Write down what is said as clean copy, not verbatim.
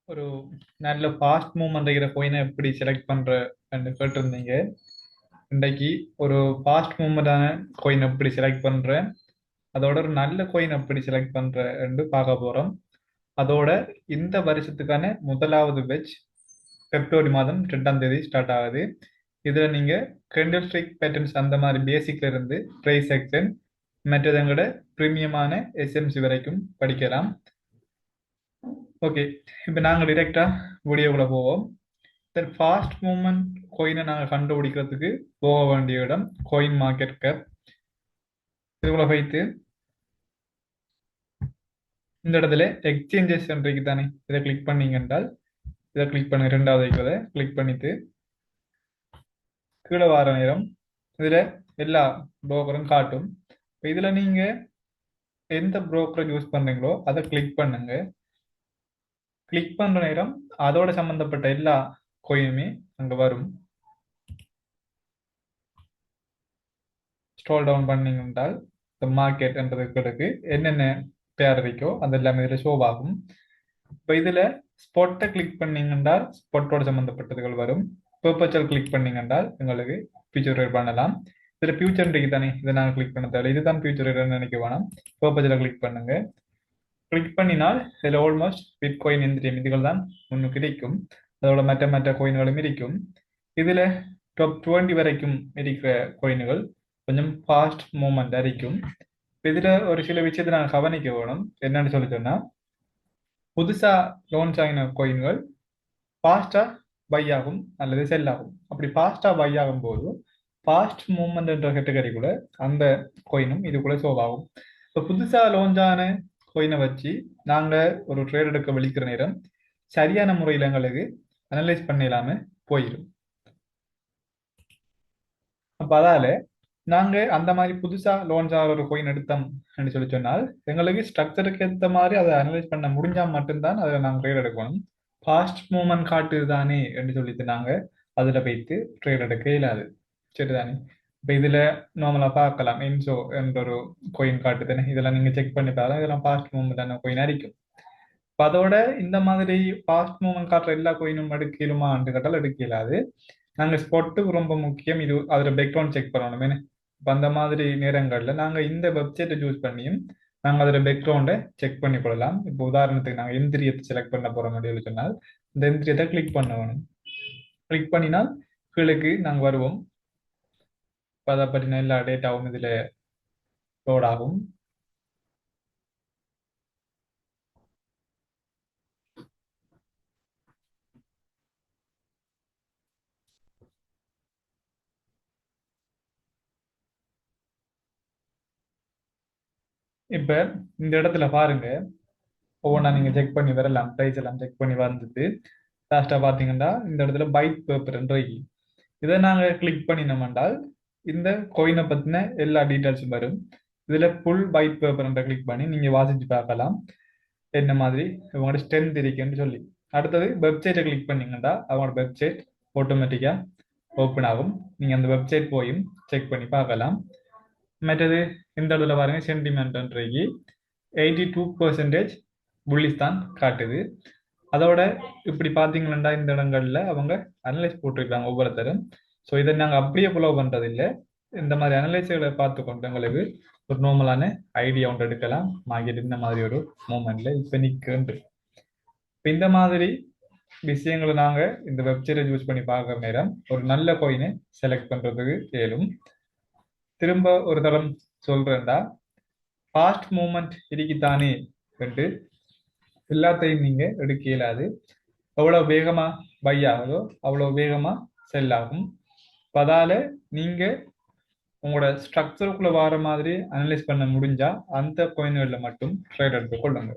ஒரு நல்ல fast movement இருக்கிற கோயினை எப்படி செலக்ட் பண்றன்னு கேட்டிருந்தீங்க. இன்றைக்கு ஒரு ஃபாஸ்ட் மூவ்மெண்டான கோயின் எப்படி செலக்ட் பண்றேன், அதோட ஒரு நல்ல கோயின் எப்படி செலக்ட் பண்றேன்னு பார்க்க போறோம். அதோட இந்த வருஷத்துக்கான முதலாவது பேட்ச் பிப்ரவரி மாதம் 2ஆம் தேதி ஸ்டார்ட் ஆகுது. இதுல நீங்க கேண்டில் ஸ்டிக் பேட்டர்ன்ஸ் அந்த மாதிரி பேசிக்ல இருந்து ப்ரைஸ் செக்ஷன் மற்றது எங்களோட பிரீமியமான எஸ்எம்சி வரைக்கும் படிக்கலாம். ஓகே, இப்போ நாங்கள் டிரெக்டா வீடியோக்குள்ள போவோம். சார், ஃபாஸ்ட் மூவ்மெண்ட் கோயினை நாங்கள் கண்டுபிடிக்கிறதுக்கு போக வேண்டிய இடம் கோயின் மார்க்கெட் கேப். இதுக்குள்ள வைத்து இந்த இடத்துல எக்ஸ்சேஞ்சஸ் இருக்கு தானே, இதை கிளிக் பண்ணீங்க என்றால் இதை கிளிக் பண்ணி 2வது வைக்கிறத கிளிக் பண்ணிட்டு கீழே வார நேரம் இதில் எல்லா புரோக்கரும் காட்டும். இப்போ இதில் நீங்கள் எந்த புரோக்கரை யூஸ் பண்ணுறீங்களோ அதை கிளிக் பண்ணுங்க. கிளிக் பண்ணுற நேரம் அதோட சம்மந்தப்பட்ட எல்லா கோயினுமே அங்கே வரும். ஸ்க்ரோல் டவுன் பண்ணீங்க என்றால் இந்த மார்க்கெட் என்றதுக்கு என்னென்ன பேர் இருக்கோ அது எல்லாமே இதில் ஷோ ஆகும். இப்போ இதில் ஸ்பாட்டை கிளிக் பண்ணீங்க என்றால் ஸ்பாட்டோட சம்மந்தப்பட்டதுகள் வரும். பர்பச்சல் கிளிக் பண்ணீங்க என்றால் உங்களுக்கு ஃபியூச்சர் ரேட் பண்ணலாம். இதில் ஃபியூச்சர் இருக்கு தானே, இதை நாங்கள் கிளிக் பண்ண தேவை, இதுதான் ஃபியூச்சர் ரேட்னு நினைக்க வேணாம். பர்பச்சலை கிளிக் பண்ணுங்க. கிளிக் பண்ணினால் இதில் ஆல்மோஸ்ட் பிட்காயின் எந்திரியம் இதுகள் தான் ஒன்று கிடைக்கும். அதோட மற்ற மற்ற கோயின்களும் இருக்கும். இதில் டாப் 20 வரைக்கும் இருக்கிற கோயின்கள் கொஞ்சம் ஃபாஸ்ட் மூவ்மெண்ட் இருக்கும். இதில் ஒரு சில விஷயத்தை நாங்கள் கவனிக்க வேணும். என்னன்னு சொல்லி சொன்னால், புதுசாக லான்ச் ஆகின கோயின்கள் ஃபாஸ்ட்டாக பை ஆகும் அல்லது செல் ஆகும். அப்படி ஃபாஸ்ட்டாக பை ஆகும் போது ஃபாஸ்ட் மூவ்மெண்ட் என்ற கேட்டகரிக்குள்ள அந்த கோயினும் இதுக்குள்ள ஷோ ஆகும். இப்போ புதுசாக லான்ச் ஆன கோயினை வச்சு நாங்கள் ஒரு ட்ரேட் எடுக்க விழிக்கிற நேரம் சரியான முறையில் எங்களுக்கு அனலைஸ் பண்ணிடாம போயிடும். அப்போ அதால நாங்கள் அந்த மாதிரி புதுசாக லான்ச் ஆகிற ஒரு கோயின் எடுத்தோம் சொல்லி சொன்னால் எங்களுக்கு ஸ்ட்ரக்சருக்கு ஏற்ற மாதிரி அதை அனலைஸ் பண்ண முடிஞ்சால் மட்டும்தான் அதை நாங்கள் ட்ரேட் எடுக்கணும். ஃபாஸ்ட் மூவ்மெண்ட் காட்டுது தானே என்று சொல்லிட்டு நாங்கள் அதில் போய்த்து ட்ரேட் எடுக்க இயலாது. சரிதானே? இப்போ இதில் நார்மலாக பார்க்கலாம், இன்சோ என்ற ஒரு கோயின் காட்டுதுன்னு இதெல்லாம் நீங்கள் செக் பண்ணி பாருங்க. இதெல்லாம் ஃபாஸ்ட் மூவ்மெண்டான கோயின் அடிக்கும். இப்போ அதோட இந்த மாதிரி ஃபாஸ்ட் மூவ்மெண்ட் காட்டுற எல்லா கோயினும் எடுக்கலுமான்னு கேட்டால் எடுக்க இயலாது. நாங்கள் ஸ்பாட்டுக்கு ரொம்ப முக்கியம். இது அதில் பேக்ரவுண்ட் செக் பண்ணணும். இப்போ அந்த மாதிரி நேரங்களில் நாங்கள் இந்த வெப்சைட்டை யூஸ் பண்ணியும் நாங்கள் அதில் பேக்ரவுண்டை செக் பண்ணி கொள்ளலாம். இப்போ உதாரணத்துக்கு நாங்கள் எந்திரியத்தை செலக்ட் பண்ண போகிற மாதிரி சொன்னால் இந்த எந்திரியத்தை கிளிக் பண்ண வேணும். கிளிக் பண்ணினால் கீழுக்கு நாங்கள் வருவோம். இப்போ அதை பற்றின எல்லா டேட்டாவும் இதில் லோட் ஆகும். இப்போ இந்த இடத்துல பாருங்க, ஒவ்வொன்றா நீங்கள் செக் பண்ணி வரலாம். ப்ரைஸ் எல்லாம் செக் பண்ணி வந்துட்டு லாஸ்ட்டாக பார்த்தீங்கன்னா இந்த இடத்துல பைட் பேப்பர்ன்ற இதை நாங்கள் கிளிக் பண்ணினோம்னால் இந்த கோயினை பற்றின எல்லா டீட்டெயில்ஸும் வரும். இதில் ஃபுல் பைட் பேப்பர்ன்ற கிளிக் பண்ணி நீங்கள் வாசிச்சு பார்க்கலாம் என்ன மாதிரி இவங்களோட ஸ்ட்ரென்த் இருக்குன்னு சொல்லி. அடுத்தது வெப்சைட்டை கிளிக் பண்ணீங்கன்னா அவங்களோட வெப்சைட் ஆட்டோமேட்டிக்காக ஓப்பன் ஆகும். நீங்கள் அந்த வெப்சைட் போயும் செக் பண்ணி பார்க்கலாம். மற்றது இந்த இடத்துல பாருங்க, சென்டிமெண்ட்ன்றைக்கு 82% புள்ளிஸ் தான் காட்டுது. அதோட இப்படி பார்த்தீங்கன்னா இந்த இடங்கள்ல அவங்க அனலைஸ் போட்டிருக்காங்க ஒவ்வொருத்தரும். ஸோ இதை நாங்கள் அப்படியே ஃபாலோ பண்ணுறது இல்லை. இந்த மாதிரி அனலைஸுகளை பார்த்துக்கொண்டு எங்களுக்கு ஒரு நார்மலான ஐடியா ஒன்று எடுக்கலாம். மார்க்கெட் இந்த மாதிரி ஒரு மூமெண்ட்ல இப்போ நிற்குன்று. இப்போ இந்த மாதிரி விஷயங்களை நாங்கள் இந்த வெப்சைட்டை யூஸ் பண்ணி பார்க்குற நேரம் ஒரு நல்ல கோயினை செலக்ட் பண்ணுறதுக்கு இயலும். திரும்ப ஒரு தரம் சொல்றேன்டா, ஃபாஸ்ட் மூவ்மெண்ட் இருக்குத்தானே என்று எல்லாத்தையும் நீங்க எடுக்க இயலாது. எவ்வளவு வேகமா பை ஆகுதோ அவ்வளவு வேகமா செல் ஆகும். அதால நீங்க உங்களோட ஸ்ட்ரக்சருக்குள்ள வர மாதிரி அனலைஸ் பண்ண முடிஞ்சா அந்த கோயின்களில் மட்டும் ட்ரேட் எடுத்து கொள்ளுங்க.